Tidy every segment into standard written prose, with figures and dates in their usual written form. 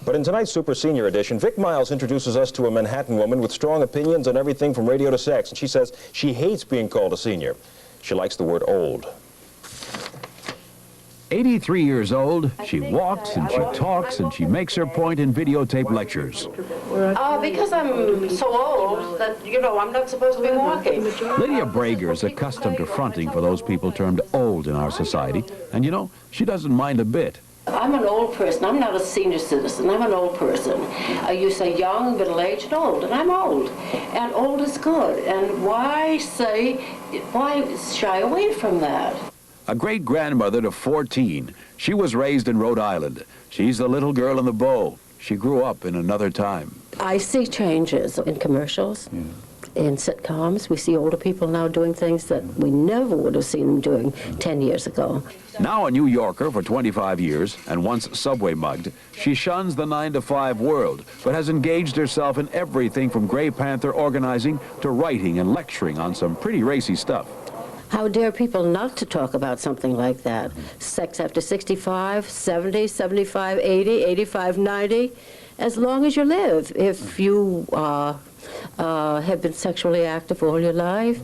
But in tonight's Super Senior edition, Vic Miles introduces us to a Manhattan woman with strong opinions on everything from radio to sex. And she says she hates being called a senior. She likes the word old. 83 years old, she walks and she talks and she makes her point in videotape lectures. Because I'm so old that, you know, I'm not supposed to be walking. Lydia Brager's accustomed to fronting for those people termed old in our society, and you know, she doesn't mind a bit. I'm an old person. I'm not a senior citizen. I'm an old person. You say young, middle-aged, and old, and I'm old. And old is good. And why shy away from that? A great-grandmother to 14. She was raised in Rhode Island. She's the little girl in the bow. She grew up in another time. I see changes in commercials, in sitcoms. We see older people now doing things that we never would have seen them doing 10 years ago. Now a New Yorker for 25 years and once subway mugged, she shuns the 9-to-5 world, but has engaged herself in everything from Grey Panther organizing to writing and lecturing on some pretty racy stuff. How dare people not to talk about something like that? Sex after 65, 70, 75, 80, 85, 90, as long as you live. If you have been sexually active all your life,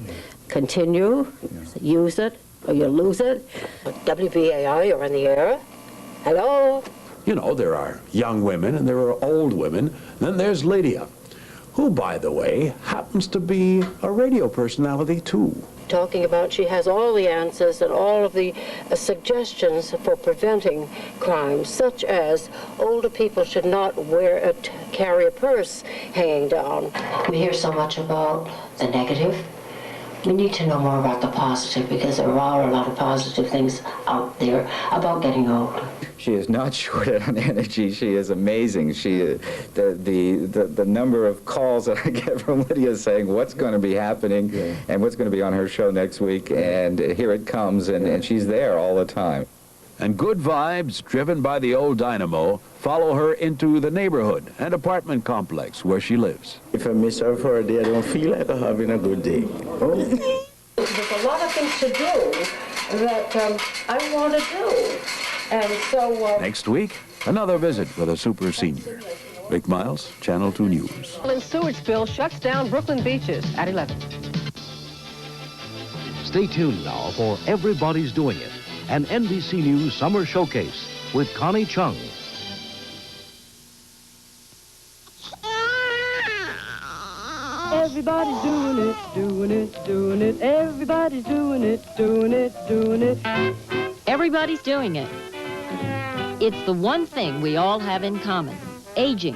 continue, use it, or you lose it. WBAI, you're in the air. Hello? You know, there are young women and there are old women. Then there's Lydia, who, by the way, happens to be a radio personality, too. Talking about she has all the answers and all of the suggestions for preventing crimes, such as older people should not carry a purse hanging down. We hear so much about the negative. We need to know more about the positive, because there are a lot of positive things out there about getting old. She is not short on energy. She is amazing. The number of calls that I get from Lydia saying what's going to be happening and what's going to be on her show next week, and here it comes, and she's there all the time. And good vibes, driven by the old dynamo, follow her into the neighborhood and apartment complex where she lives. If I miss her for a day, I don't feel like I'm having a good day. Oh. There's a lot of things to do that I want to do. And so... Next week, another visit with a super senior. Vic Miles, Channel 2 News. Sewage spill shuts down Brooklyn beaches at 11. Stay tuned now for Everybody's Doing It, an NBC News summer showcase with Connie Chung. Everybody's doing it, doing it, doing it. Everybody's doing it, doing it, doing it. Everybody's doing it. It's the one thing we all have in common: aging.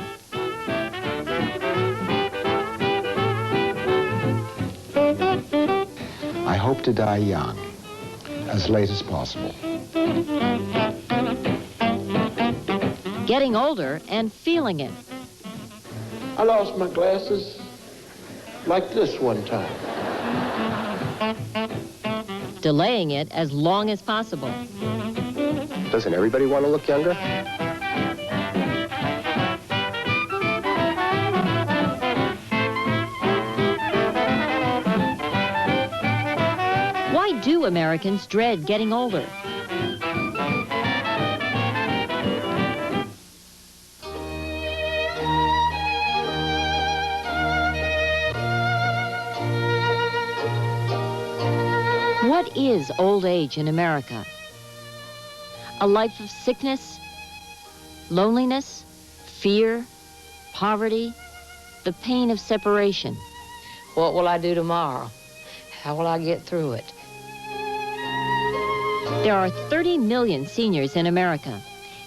I hope to die young, as late as possible. Getting older and feeling it. I lost my glasses like this one time. Delaying it as long as possible. Doesn't everybody want to look younger? Why do Americans dread getting older? What is old age in America? A life of sickness, loneliness, fear, poverty, the pain of separation. What will I do tomorrow? How will I get through it? There are 30 million seniors in America.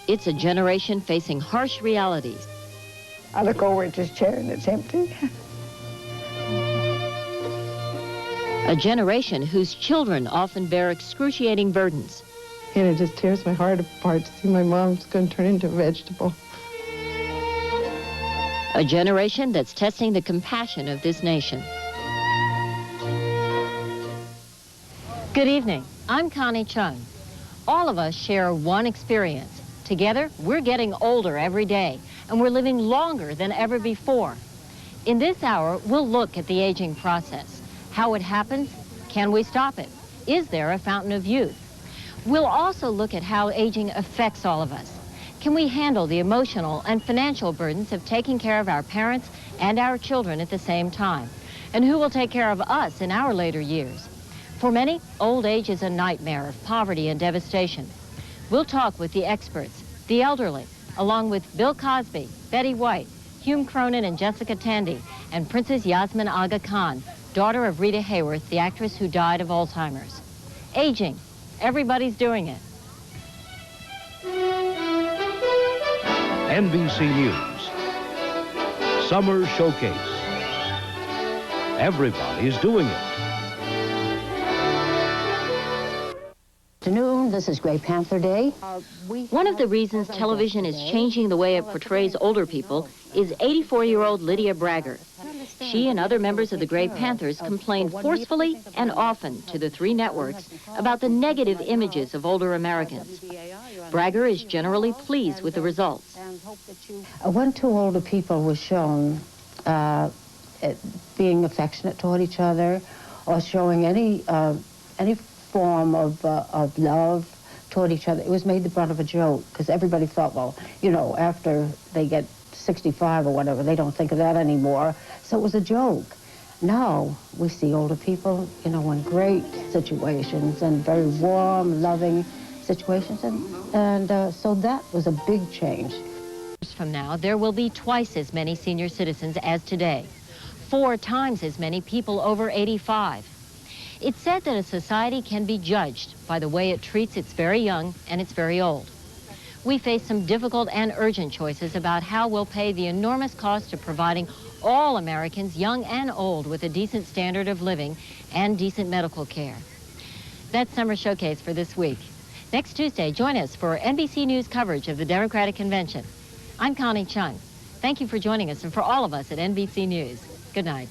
It's a generation facing harsh realities. I look over at this chair and it's empty. A generation whose children often bear excruciating burdens. And it just tears my heart apart to see my mom's going to turn into a vegetable. A generation that's testing the compassion of this nation. Good evening. I'm Connie Chung. All of us share one experience. Together, we're getting older every day, and we're living longer than ever before. In this hour, we'll look at the aging process. How it happens? Can we stop it? Is there a fountain of youth? We'll also look at how aging affects all of us. Can we handle the emotional and financial burdens of taking care of our parents and our children at the same time? And who will take care of us in our later years? For many, old age is a nightmare of poverty and devastation. We'll talk with the experts, the elderly, along with Bill Cosby, Betty White, Hume Cronin and Jessica Tandy, and Princess Yasmin Aga Khan, daughter of Rita Hayworth, the actress who died of Alzheimer's. Aging. Everybody's doing it. NBC News. Summer Showcase. Everybody's doing it. Good afternoon. This is Gray Panther Day. One of the reasons television is changing the way it portrays older people is 84-year-old Lydia Bragger. She and other members of the Gray Panthers complained forcefully and often to the three networks about the negative images of older Americans. Bragger is generally pleased with the results. When two older people were shown being affectionate toward each other or showing any form of love toward each other, it was made the butt of a joke because everybody thought, well, you know, after they get 65 or whatever, they don't think of that anymore. So it was a joke. Now we see older people, you know, in great situations and very warm, loving situations, and so that was a big change. From now, there will be twice as many senior citizens as today, 4 times as many people over 85. It's said that a society can be judged by the way it treats its very young and its very old. We face some difficult and urgent choices about how we'll pay the enormous cost of providing all Americans, young and old, with a decent standard of living and decent medical care. That's Summer Showcase for this week. Next Tuesday, join us for NBC News coverage of the Democratic Convention. I'm Connie Chung. Thank you for joining us, and for all of us at NBC News, good night.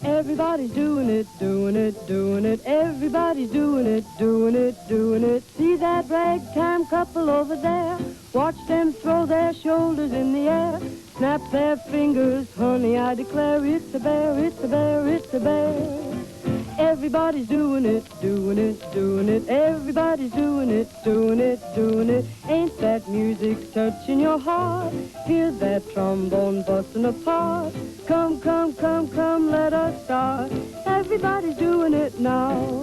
Everybody's doing it, doing it, doing it. Everybody's doing it, doing it, doing it. See that ragtime couple over there? Watch them throw their shoulders in the air. Snap their fingers, honey, I declare it's a bear, it's a bear, it's a bear. Everybody's doing it, doing it, doing it. Everybody's doing it, doing it, doing it. Ain't that music touching your heart? Hear that trombone busting apart. Come, come, come, come, let us start. Everybody's doing it now.